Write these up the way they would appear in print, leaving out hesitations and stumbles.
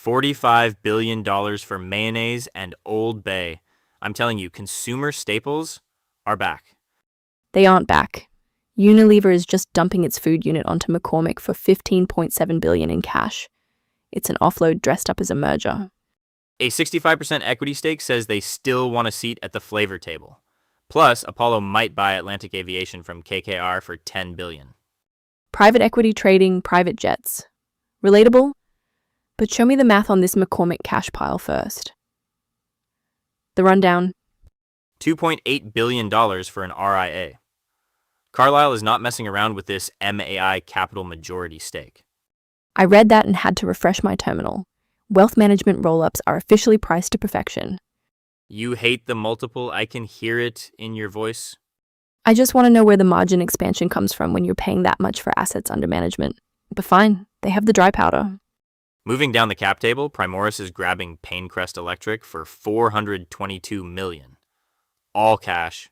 $45 billion for mayonnaise and Old Bay. I'm telling you, consumer staples are back. They aren't back. Unilever is just dumping its food unit onto McCormick for $15.7 billion in cash. It's an offload dressed up as a merger. A 65% equity stake says they still want a seat at the flavor table. Plus, Apollo might buy Atlantic Aviation from KKR for $10 billion. Private equity trading private jets. Relatable? But show me the math on this McCormick cash pile first. The rundown. $2.8 billion for an RIA. Carlyle is not messing around with this MAI Capital majority stake. I read that and had to refresh my terminal. Wealth management roll-ups are officially priced to perfection. You hate the multiple, I can hear it in your voice. I just want to know where the margin expansion comes from when you're paying that much for assets under management. But fine, they have the dry powder. Moving down the cap table, Primoris is grabbing PayneCrest Electric for $422 million. All cash.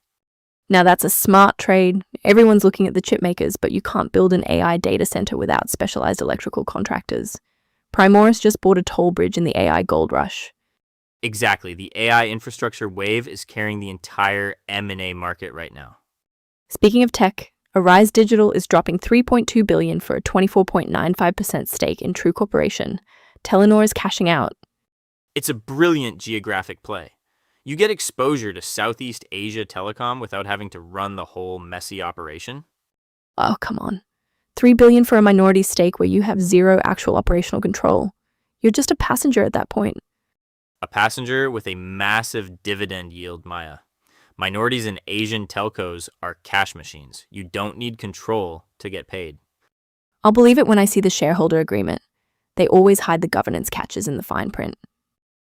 Now that's a smart trade. Everyone's looking at the chip makers, but you can't build an AI data center without specialized electrical contractors. Primoris just bought a toll bridge in the AI gold rush. Exactly. The AI infrastructure wave is carrying the entire M&A market right now. Speaking of tech, Arise Digital is dropping $3.2 billion for a 24.95% stake in True Corporation. Telenor is cashing out. It's a brilliant geographic play. You get exposure to Southeast Asia telecom without having to run the whole messy operation. Oh, come on. $3 billion for a minority stake where you have zero actual operational control. You're just a passenger at that point. A passenger with a massive dividend yield, Maya. Minorities in Asian telcos are cash machines. You don't need control to get paid. I'll believe it when I see the shareholder agreement. They always hide the governance catches in the fine print.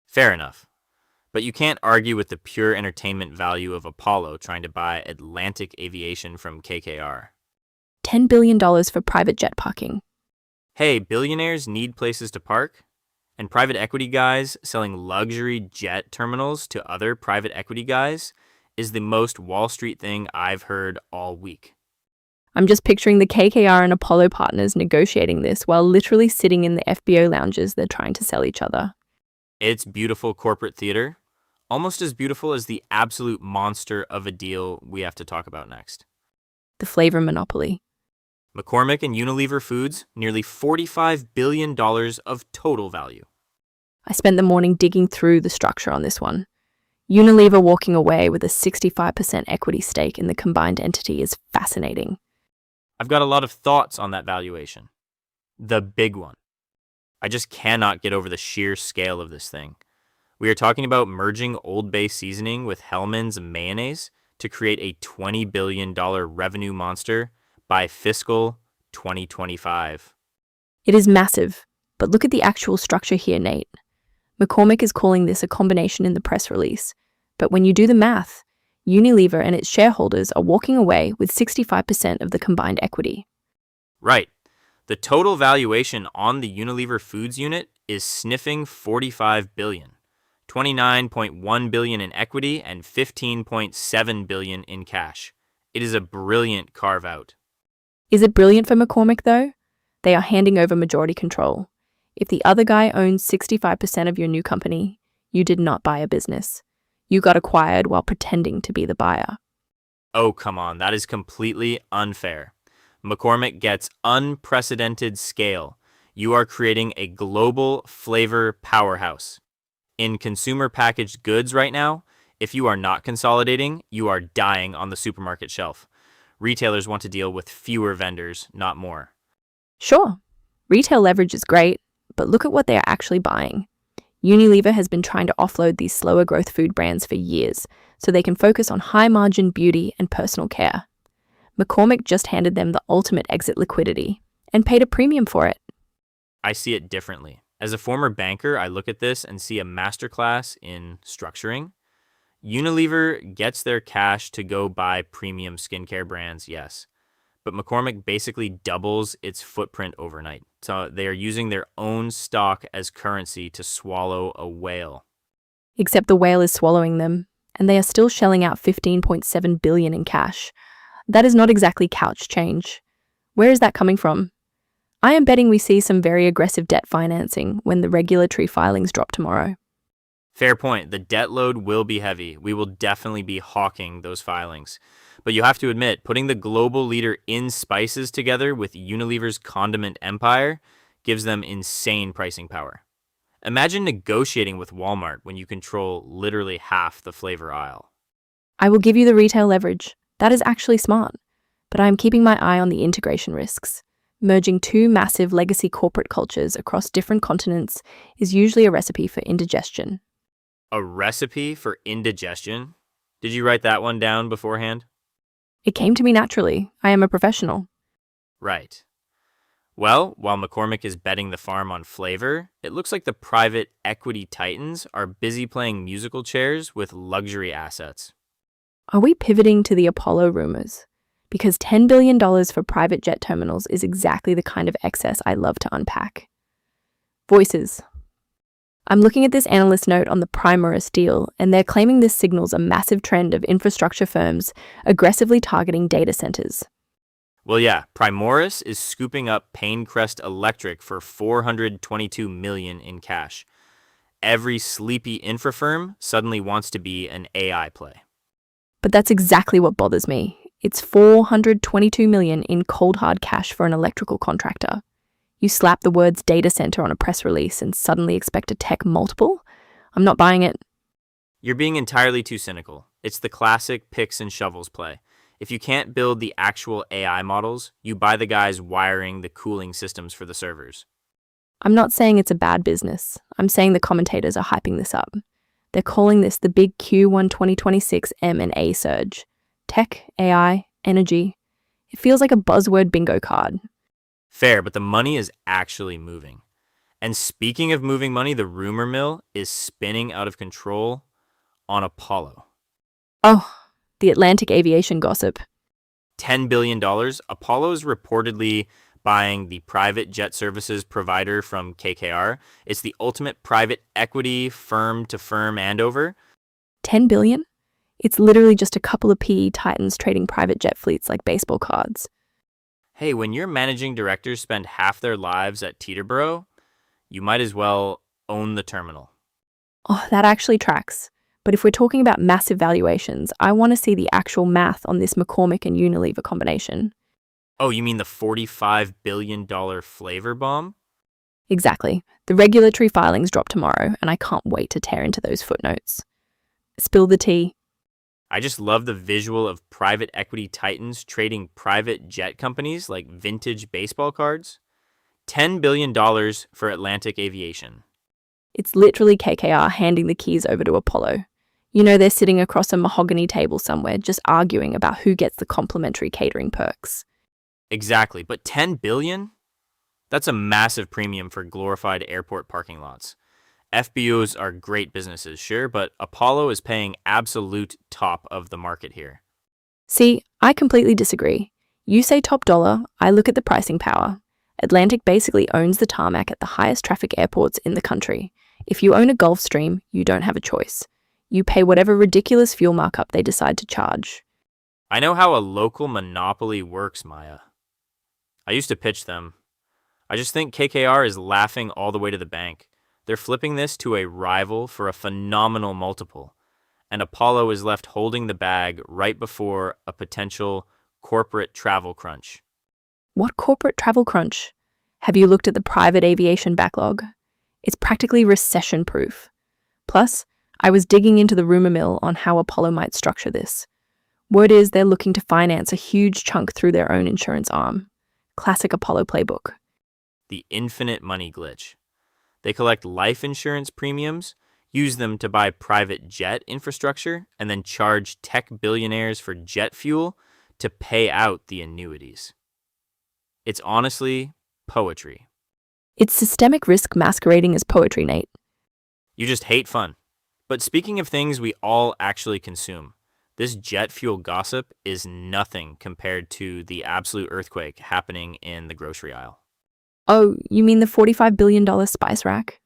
Fair enough. But you can't argue with the pure entertainment value of Apollo trying to buy Atlantic Aviation from KKR. $10 billion for private jet parking. Hey, billionaires need places to park, and private equity guys selling luxury jet terminals to other private equity guys is the most Wall Street thing I've heard all week. I'm just picturing the KKR and Apollo partners negotiating this while literally sitting in the FBO lounges they're trying to sell each other. It's beautiful corporate theater, almost as beautiful as the absolute monster of a deal we have to talk about next. The flavor monopoly. McCormick and Unilever Foods, nearly $45 billion of total value. I spent the morning digging through the structure on this one. Unilever walking away with a 65% equity stake in the combined entity is fascinating. I've got a lot of thoughts on that valuation. The big one. I just cannot get over the sheer scale of this thing. We are talking about merging Old Bay seasoning with Hellmann's mayonnaise to create a $20 billion revenue monster by fiscal 2025. It is massive, but look at the actual structure here, Nate. McCormick is calling this a combination in the press release, but when you do the math, Unilever and its shareholders are walking away with 65% of the combined equity. Right. The total valuation on the Unilever Foods unit is sniffing $45 billion, $29.1 billion in equity and $15.7 billion in cash. It is a brilliant carve-out. Is it brilliant for McCormick, though? They are handing over majority control. If the other guy owns 65% of your new company, you did not buy a business. You got acquired while pretending to be the buyer. Oh, come on. That is completely unfair. McCormick gets unprecedented scale. You are creating a global flavor powerhouse. In consumer packaged goods right now, if you are not consolidating, you are dying on the supermarket shelf. Retailers want to deal with fewer vendors, not more. Sure, retail leverage is great, but look at what they are actually buying. Unilever has been trying to offload these slower growth food brands for years, so they can focus on high margin beauty and personal care. McCormick just handed them the ultimate exit liquidity and paid a premium for it. I see it differently. As a former banker, I look at this and see a masterclass in structuring. Unilever gets their cash to go buy premium skincare brands, yes. But McCormick basically doubles its footprint overnight. So they are using their own stock as currency to swallow a whale. Except the whale is swallowing them, and they are still shelling out $15.7 billion in cash. That is not exactly couch change. Where is that coming from? I am betting we see some very aggressive debt financing when the regulatory filings drop tomorrow. Fair point. The debt load will be heavy. We will definitely be hawking those filings. But you have to admit, putting the global leader in spices together with Unilever's condiment empire gives them insane pricing power. Imagine negotiating with Walmart when you control literally half the flavor aisle. I will give you the retail leverage. That is actually smart. But I am keeping my eye on the integration risks. Merging two massive legacy corporate cultures across different continents is usually a recipe for indigestion. A recipe for indigestion? Did you write that one down beforehand? It came to me naturally. I am a professional. Right. Well, while McCormick is betting the farm on flavor, it looks like the private equity titans are busy playing musical chairs with luxury assets. Are we pivoting to the Apollo rumors? Because $10 billion for private jet terminals is exactly the kind of excess I love to unpack. Voices. I'm looking at this analyst note on the Primoris deal, and they're claiming this signals a massive trend of infrastructure firms aggressively targeting data centers. Well, yeah, Primoris is scooping up PayneCrest Electric for $422 million in cash. Every sleepy infra firm suddenly wants to be an AI play. But that's exactly what bothers me. It's $422 million in cold hard cash for an electrical contractor. You slap the words data center on a press release and suddenly expect a tech multiple? I'm not buying it. You're being entirely too cynical. It's the classic picks and shovels play. If you can't build the actual AI models, you buy the guys wiring the cooling systems for the servers. I'm not saying it's a bad business. I'm saying the commentators are hyping this up. They're calling this the big Q1 2026 M&A surge. Tech, AI, energy. It feels like a buzzword bingo card. Fair, but the money is actually moving. And speaking of moving money, the rumor mill is spinning out of control on Apollo. Oh, the Atlantic aviation gossip. $10 billion. Apollo is reportedly buying the private jet services provider from KKR. It's the ultimate private equity firm-to-firm handover. $10 billion? It's literally just a couple of PE titans trading private jet fleets like baseball cards. Hey, when your managing directors spend half their lives at Teterboro, you might as well own the terminal. Oh, that actually tracks. But if we're talking about massive valuations, I want to see the actual math on this McCormick and Unilever combination. Oh, you mean the $45 billion flavor bomb? Exactly. The regulatory filings drop tomorrow, and I can't wait to tear into those footnotes. Spill the tea. I just love the visual of private equity titans trading private jet companies like vintage baseball cards. $10 billion for Atlantic Aviation. It's literally KKR handing the keys over to Apollo. You know, they're sitting across a mahogany table somewhere just arguing about who gets the complimentary catering perks. Exactly, but $10 billion? That's a massive premium for glorified airport parking lots. FBOs are great businesses, sure, but Apollo is paying absolute top of the market here. See, I completely disagree. You say top dollar, I look at the pricing power. Atlantic basically owns the tarmac at the highest traffic airports in the country. If you own a Gulfstream, you don't have a choice. You pay whatever ridiculous fuel markup they decide to charge. I know how a local monopoly works, Maya. I used to pitch them. I just think KKR is laughing all the way to the bank. They're flipping this to a rival for a phenomenal multiple, and Apollo is left holding the bag right before a potential corporate travel crunch. What corporate travel crunch? Have you looked at the private aviation backlog? It's practically recession-proof. Plus, I was digging into the rumor mill on how Apollo might structure this. Word is they're looking to finance a huge chunk through their own insurance arm. Classic Apollo playbook. The infinite money glitch. They collect life insurance premiums, use them to buy private jet infrastructure, and then charge tech billionaires for jet fuel to pay out the annuities. It's honestly poetry. It's systemic risk masquerading as poetry, Nate. You just hate fun. But speaking of things we all actually consume, this jet fuel gossip is nothing compared to the absolute earthquake happening in the grocery aisle. Oh, you mean the $45 billion spice rack?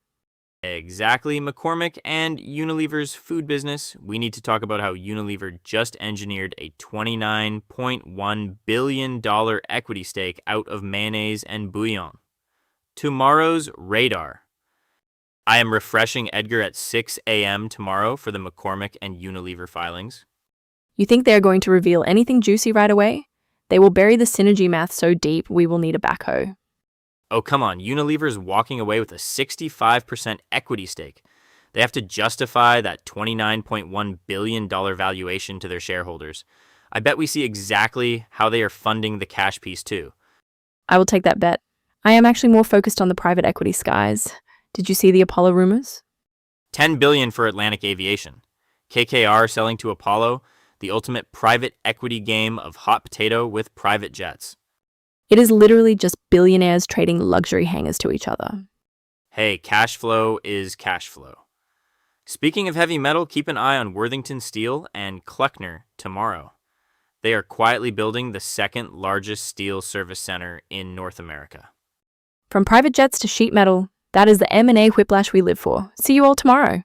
Exactly, McCormick and Unilever's food business. We need to talk about how Unilever just engineered a $29.1 billion equity stake out of mayonnaise and bouillon. Tomorrow's radar. I am refreshing Edgar at 6 a.m. tomorrow for the McCormick and Unilever filings. You think they're going to reveal anything juicy right away? They will bury the synergy math so deep we will need a backhoe. Oh, come on. Unilever's walking away with a 65% equity stake. They have to justify that $29.1 billion valuation to their shareholders. I bet we see exactly how they are funding the cash piece too. I will take that bet. I am actually more focused on the private equity skies. Did you see the Apollo rumors? $10 billion for Atlantic Aviation. KKR selling to Apollo, the ultimate private equity game of hot potato with private jets. It is literally just billionaires trading luxury hangars to each other. Hey, cash flow is cash flow. Speaking of heavy metal, keep an eye on Worthington Steel and Kleckner tomorrow. They are quietly building the second largest steel service center in North America. From private jets to sheet metal, that is the M&A whiplash we live for. See you all tomorrow.